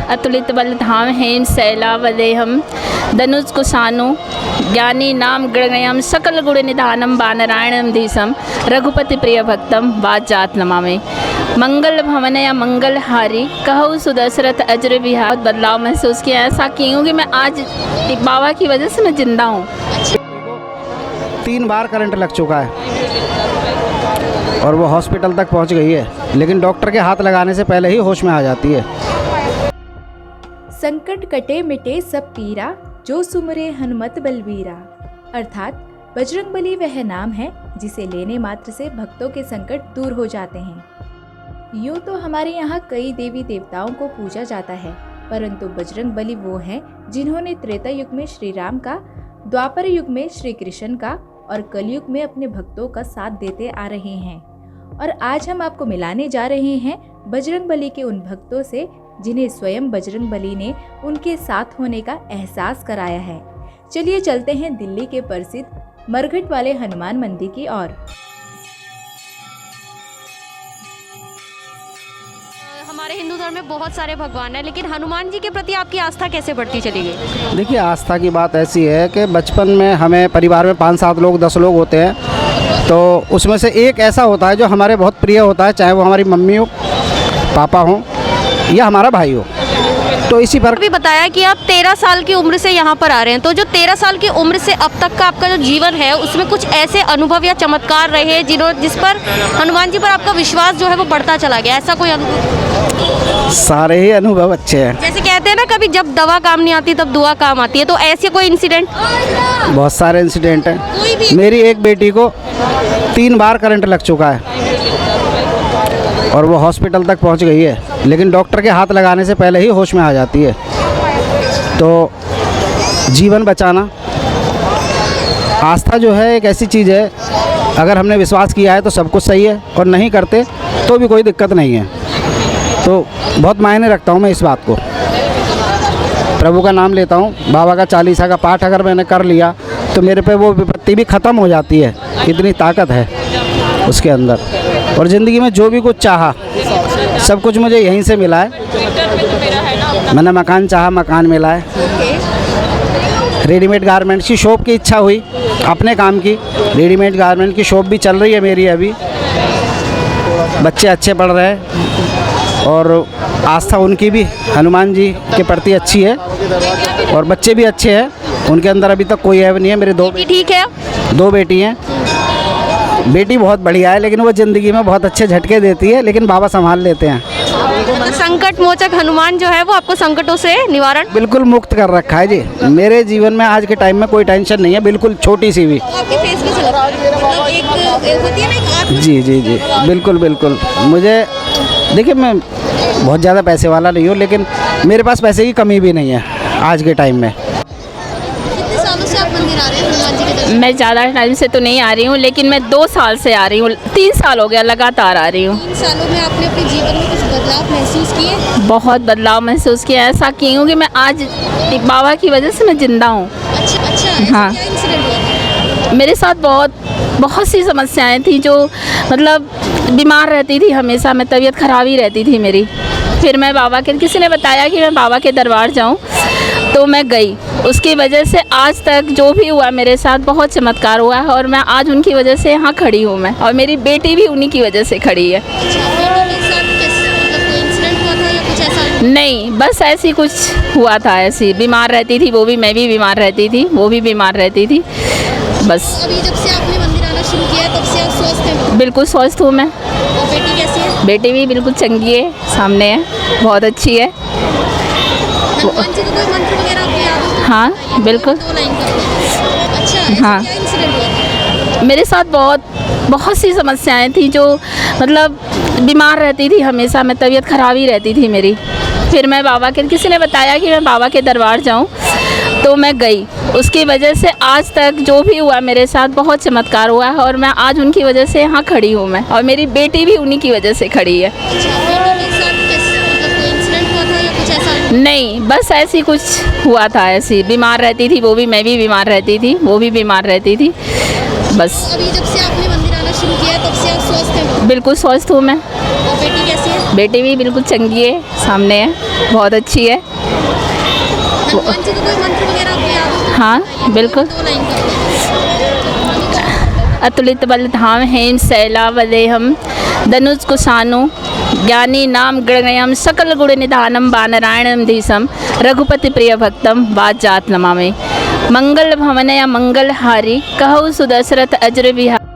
अतुलित बल धाम हेम शैलावदेहम धनुष कुशानु ज्ञानी नाम गणगयम सकल गुण निधानम वानरायणम धीशम रघुपति प्रिय भक्तम वाजात नमामि। मंगल भवनया मंगलहारी कहूँ सुदशरथ अजर विहार। बदलाव महसूस किया, ऐसा क्यों कि मैं आज बाबा की वजह से मैं जिंदा हूँ। 3 बार करंट लग चुका है और वो हॉस्पिटल तक पहुंच गई है, लेकिन डॉक्टर के हाथ लगाने से पहले ही होश में आ जाती है। संकट कटे मिटे सब पीरा, जो सुमरे हनुमत बलबीरा। अर्थात बजरंगबली वह नाम है जिसे लेने मात्र से भक्तों के संकट दूर हो जाते हैं। यूँ तो हमारे यहाँ कई देवी देवताओं को पूजा जाता है, परंतु बजरंगबली वो हैं जिन्होंने त्रेता युग में श्री राम का, द्वापर युग में श्री कृष्ण का और कलयुग में अपने भक्तों का साथ देते आ रहे हैं। और आज हम आपको मिलाने जा रहे हैं बजरंगबली के उन भक्तों से जिन्हें स्वयं बजरंगबली ने उनके साथ होने का एहसास कराया है। चलिए चलते हैं दिल्ली के प्रसिद्ध मरघट वाले हनुमान मंदिर की ओर। हमारे हिंदू धर्म में बहुत सारे भगवान हैं, लेकिन हनुमान जी के प्रति आपकी आस्था कैसे बढ़ती चली गई? देखिए, आस्था की बात ऐसी है कि बचपन में हमें परिवार में 5-7 लोग 10 लोग होते हैं, तो उसमें से एक ऐसा होता है जो हमारे बहुत प्रिय होता है, चाहे वो हमारी मम्मी हो, पापा हो या हमारा भाई हो। तो इसी पर भी बताया कि आप 13 साल की उम्र से यहाँ पर आ रहे हैं, तो जो 13 साल की उम्र से अब तक का आपका जो जीवन है उसमें कुछ ऐसे अनुभव या चमत्कार रहे जिस पर हनुमान जी पर आपका विश्वास जो है वो बढ़ता चला गया, ऐसा कोई अनुभव? सारे ही अनुभव अच्छे हैं। जैसे कहते हैं ना, कभी जब दवा काम नहीं आती तब दुआ काम आती है, तो ऐसे कोई इंसिडेंट? बहुत सारे इंसिडेंट हैं। मेरी एक बेटी को 3 बार करंट लग चुका है और वो हॉस्पिटल तक पहुंच गई है, लेकिन डॉक्टर के हाथ लगाने से पहले ही होश में आ जाती है। तो जीवन बचाना, आस्था जो है एक ऐसी चीज़ है, अगर हमने विश्वास किया है तो सब कुछ सही है, और नहीं करते तो भी कोई दिक्कत नहीं है। तो बहुत मायने रखता हूँ मैं इस बात को। प्रभु का नाम लेता हूँ, बाबा का 40 का पाठ अगर मैंने कर लिया तो मेरे पे वो विपत्ति भी ख़त्म हो जाती है। इतनी ताकत है उसके अंदर। और ज़िंदगी में जो भी कुछ चाहा सब कुछ मुझे यहीं से मिला है। मैंने मकान चाहा, मकान मिला है। रेडीमेड गारमेंट्स की शॉप की इच्छा हुई अपने काम की, रेडीमेड गारमेंट की शॉप भी चल रही है मेरी अभी। बच्चे अच्छे पढ़ रहे हैं और आस्था उनकी भी हनुमान जी के प्रति अच्छी है, और बच्चे भी अच्छे हैं। उनके अंदर अभी तक कोई ऐब नहीं है। मेरे 2 ठीक है, 2 बेटी हैं। बेटी बहुत बढ़िया है, लेकिन वो ज़िंदगी में बहुत अच्छे झटके देती है, लेकिन बाबा संभाल लेते हैं। तो संकट मोचक हनुमान जो है वो आपको संकटों से निवारण बिल्कुल मुक्त कर रखा है जी। मेरे जीवन में आज के टाइम में कोई टेंशन नहीं है, बिल्कुल छोटी सी भी। आपके फेस पे झलक मतलब एक होती है ना, एक जी जी जी, बिल्कुल बिल्कुल। मुझे देखिए, मैं बहुत ज़्यादा पैसे वाला नहीं हूँ, लेकिन मेरे पास पैसे की कमी भी नहीं है आज के टाइम में। कितने सालों से आप मंदिर आ रहे हैं हनुमान जी के दर्शन? मैं ज़्यादा टाइम से तो नहीं आ रही हूँ, लेकिन मैं 2 साल से आ रही हूँ। 3 साल हो गया लगातार आ रही हूँ। 3 सालों में आपने अपने जीवन में कुछ बदलाव महसूस किए? बहुत बदलाव महसूस किया, ऐसा क्यों कि मैं आज बाबा की वजह से मैं जिंदा हूँ। अच्छा, हाँ। क्या इंसिडेंट हुआ? मेरे साथ बहुत सी समस्याएं थी, जो मतलब बीमार रहती थी हमेशा मैं, तबीयत ख़राब ही रहती थी मेरी। फिर मैं किसी ने बताया कि मैं बाबा के दरबार जाऊं, तो मैं गई। उसकी वजह से आज तक जो भी हुआ मेरे साथ बहुत चमत्कार हुआ है, और मैं आज उनकी वजह से यहाँ खड़ी हूँ मैं, और मेरी बेटी भी उन्हीं की वजह से खड़ी है। नहीं, बस ऐसी कुछ हुआ था, ऐसी बीमार रहती थी वो भी, मैं भी बीमार रहती थी, वो भी बीमार रहती थी बस। अभी जब से आपने मंदिर आना शुरू किया तब से आप स्वस्थ हैं? बिल्कुल स्वस्थ हूँ मैं। और बेटी कैसी है? बेटी भी बिल्कुल चंगी है, सामने है, बहुत अच्छी है। हनुमान जी का कोई मंत्र वगैरह आपको याद हो? हाँ बिल्कुल। 2 लाइन का। अच्छा, हाँ। क्या इंसिडेंट हुआ? मेरे साथ बहुत सी समस्याएं थी, जो मतलब बीमार रहती थी हमेशा मैं, तबीयत ख़राब ही रहती थी मेरी। फिर मैं किसी ने बताया कि मैं बाबा के दरबार जाऊं, तो मैं गई। उसकी वजह से आज तक जो भी हुआ मेरे साथ बहुत चमत्कार हुआ है, और मैं आज उनकी वजह से यहाँ खड़ी हूँ मैं, और मेरी बेटी भी उन्हीं की वजह से खड़ी है। नहीं, बस ऐसी कुछ हुआ था, ऐसी बीमार रहती थी वो भी, मैं भी बीमार रहती थी, वो भी बीमार रहती थी बस। अभी जब से आपने मंदिर आना शुरू किया तब से आप स्वस्थ हैं? बिल्कुल स्वस्थ हूँ मैं। और बेटी कैसी है? बेटी भी बिल्कुल चंगी है, सामने है, बहुत अच्छी है। हनुमान जी का कोई मंत्र वगैरह आपको याद हो? हाँ बिल्कुल। 2 लाइन का। अतुलित बल धाम हेम शैलावदेहम धनुष कुशानु ज्ञानी नाम गणगयम सकल गुण निधानम वानरायणम धीसम रघुपति प्रिय भक्तम वाजात नमामि। मंगल भवनया मंगलहारी कहु सुदशरथ अजर विहारी।